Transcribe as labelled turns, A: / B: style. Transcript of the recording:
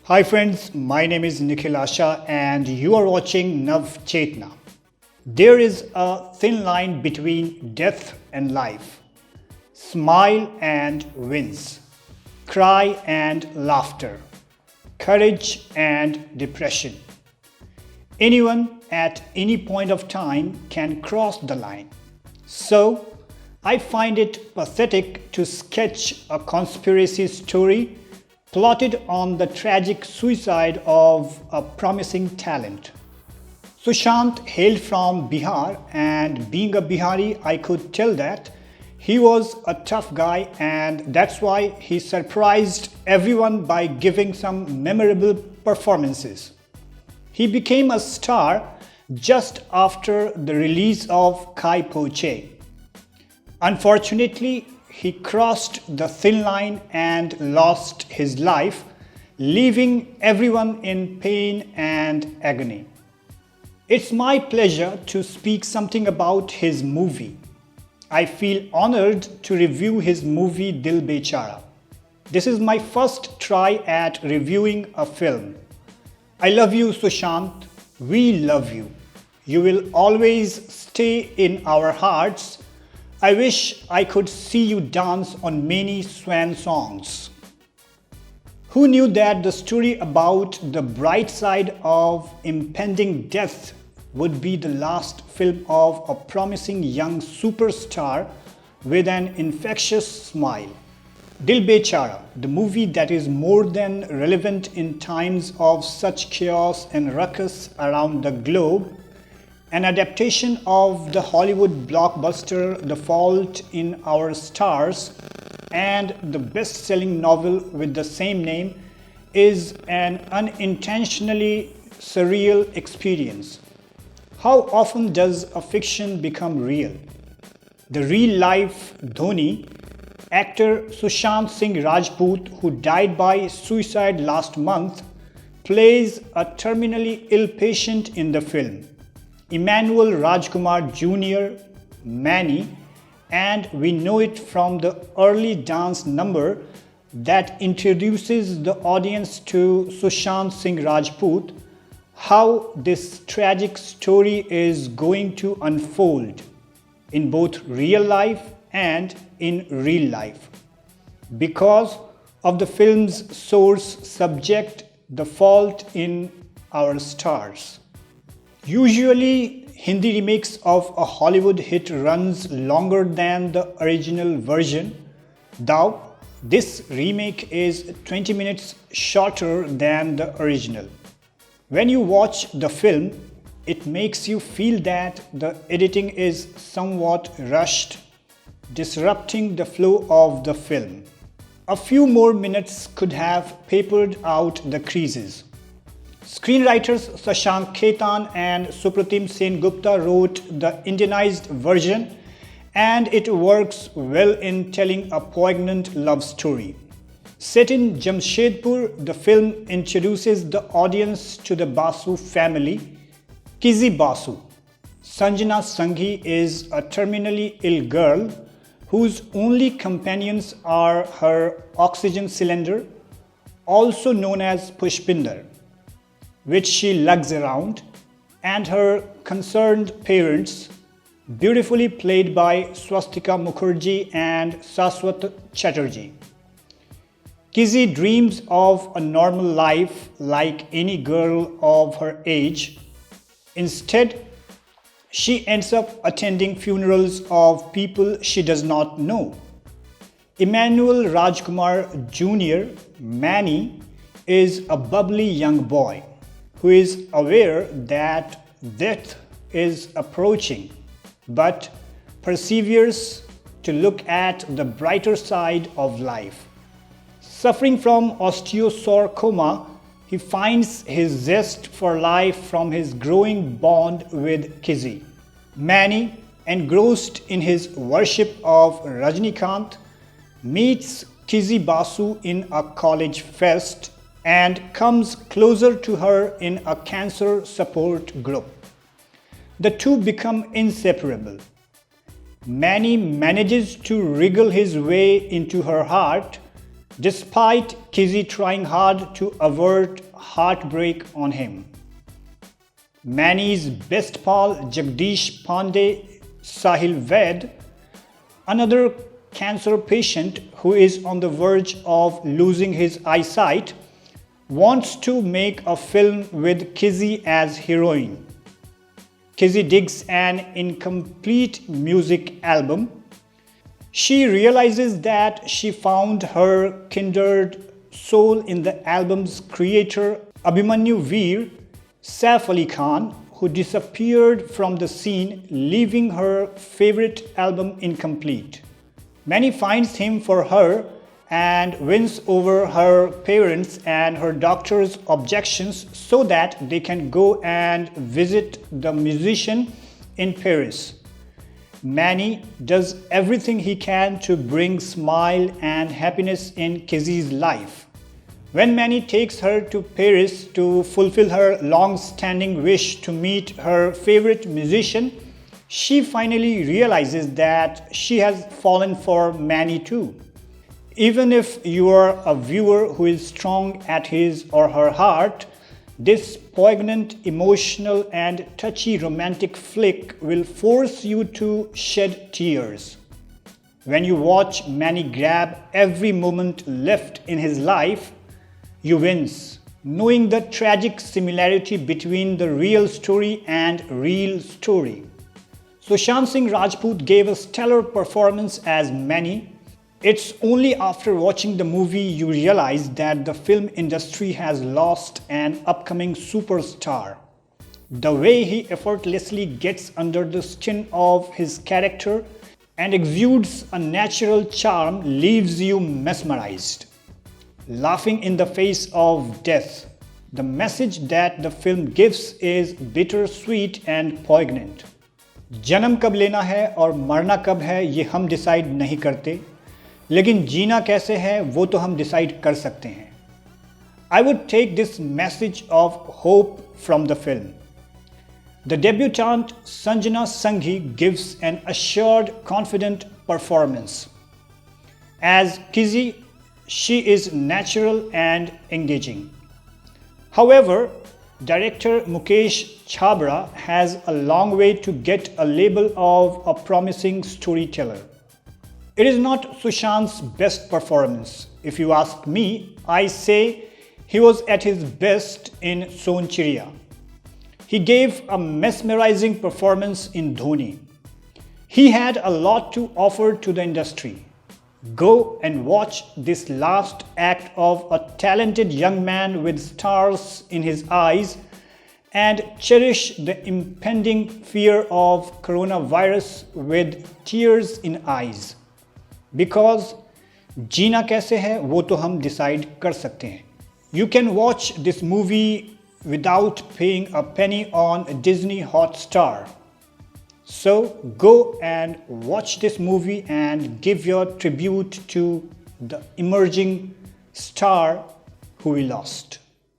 A: Hi friends, my name is Nikhil Asha and you are watching Nav Chetna. There is a thin line between death and life, smile and wins, cry and laughter, courage and depression. Anyone at any point of time can cross the line. So, I find it pathetic to sketch a conspiracy story plotted on the tragic suicide of a promising talent. Sushant hailed from Bihar, and being a Bihari, I could tell that he was a tough guy, and that's why he surprised everyone by giving some memorable performances. He became a star just after the release of Kai Po Che. Unfortunately, he crossed the thin line and lost his life, leaving everyone in pain and agony. It's my pleasure to speak something about his movie. I feel honored to review his movie Dil Bechara. This is my first try at reviewing a film. I love you, Sushant. We love you. You will always stay in our hearts. I wish I could see you dance on many swan songs. Who knew that the story about the bright side of impending death would be the last film of a promising young superstar with an infectious smile? Dil Bechara, the movie that is more than relevant in times of such chaos and ruckus around the globe, an adaptation of the Hollywood blockbuster The Fault in Our Stars and the best-selling novel with the same name, is an unintentionally surreal experience. How often does a fiction become real? The real-life Dhoni, actor Sushant Singh Rajput, who died by suicide last month, plays a terminally ill patient in the film. Emmanuel Rajkumar Jr., Manny, and we know it from the early dance number that introduces the audience to Sushant Singh Rajput, how this tragic story is going to unfold in both real life and in real life. Because of the film's source subject, The Fault in Our Stars. Usually, Hindi remakes of a Hollywood hit runs longer than the original version, though this remake is 20 minutes shorter than the original. When you watch the film, it makes you feel that the editing is somewhat rushed, disrupting the flow of the film. A few more minutes could have papered out the creases. Screenwriters Shashank Khaitan and Supratim Sen Gupta wrote the Indianized version, and it works well in telling a poignant love story. Set in Jamshedpur, the film introduces the audience to the Basu family. Kizzy Basu, Sanjana Sanghi, is a terminally ill girl whose only companions are her oxygen cylinder, also known as Pushpinder, which she lugs around, and her concerned parents, beautifully played by Swastika Mukherjee and Saswat Chatterjee. Kizzy dreams of a normal life like any girl of her age. Instead, she ends up attending funerals of people she does not know. Emmanuel Rajkumar Jr., Manny, is a bubbly young boy who is aware that death is approaching, but perseveres to look at the brighter side of life. Suffering from osteosarcoma, he finds his zest for life from his growing bond with Kizzy. Manny, engrossed in his worship of Rajnikant, meets Kizzy Basu in a college fest and comes closer to her in a cancer support group. The two become inseparable. Manny manages to wriggle his way into her heart, despite Kizzy trying hard to avert heartbreak on him. Mani's best pal Jagdish Pandey Sahil Ved, another cancer patient who is on the verge of losing his eyesight, wants to make a film with Kizzy as heroine. Kizzy digs an incomplete music album. She realizes that she found her kindred soul in the album's creator Abhimanyu Veer, Saif Ali Khan, who disappeared from the scene, leaving her favorite album incomplete. Mani finds him for her and wins over her parents and her doctor's objections so that they can go and visit the musician in Paris. Mani does everything he can to bring smile and happiness in Kizzy's life. When Mani takes her to Paris to fulfill her long-standing wish to meet her favorite musician, she finally realizes that she has fallen for Mani too. Even if you are a viewer who is strong at his or her heart, this poignant, emotional and touchy romantic flick will force you to shed tears. When you watch Mani grab every moment left in his life, you wince, knowing the tragic similarity between the real story and real story. Sushant Singh Rajput gave a stellar performance as Mani. It's only after watching the movie you realize that the film industry has lost an upcoming superstar. The way he effortlessly gets under the skin of his character and exudes a natural charm leaves you mesmerized. Laughing in the face of death. The message that the film gives is bittersweet and poignant. जन्म कब लेना है और मरना कब है ये हम डिसाइड नहीं करते, लेकिन जीना कैसे है वो तो हम डिसाइड कर सकते हैं. I would take this message of hope from the film. The debutante Sanjana Sanghi gives an assured, confident performance. As Kizzy, she is natural and engaging. However, director Mukesh Chhabra has a long way to get a label of a promising storyteller. It is not Sushant's best performance. If you ask me, I say he was at his best in Son Chiriya. He gave a mesmerizing performance in Dhoni. He had a lot to offer to the industry. Go and watch this last act of a talented young man with stars in his eyes and cherish the impending fear of coronavirus with tears in eyes. Because जीना कैसे है वो तो हम decide कर सकते हैं. You can watch this movie without paying a penny on Disney Hotstar. So go and watch this movie and give your tribute to the emerging star who we lost.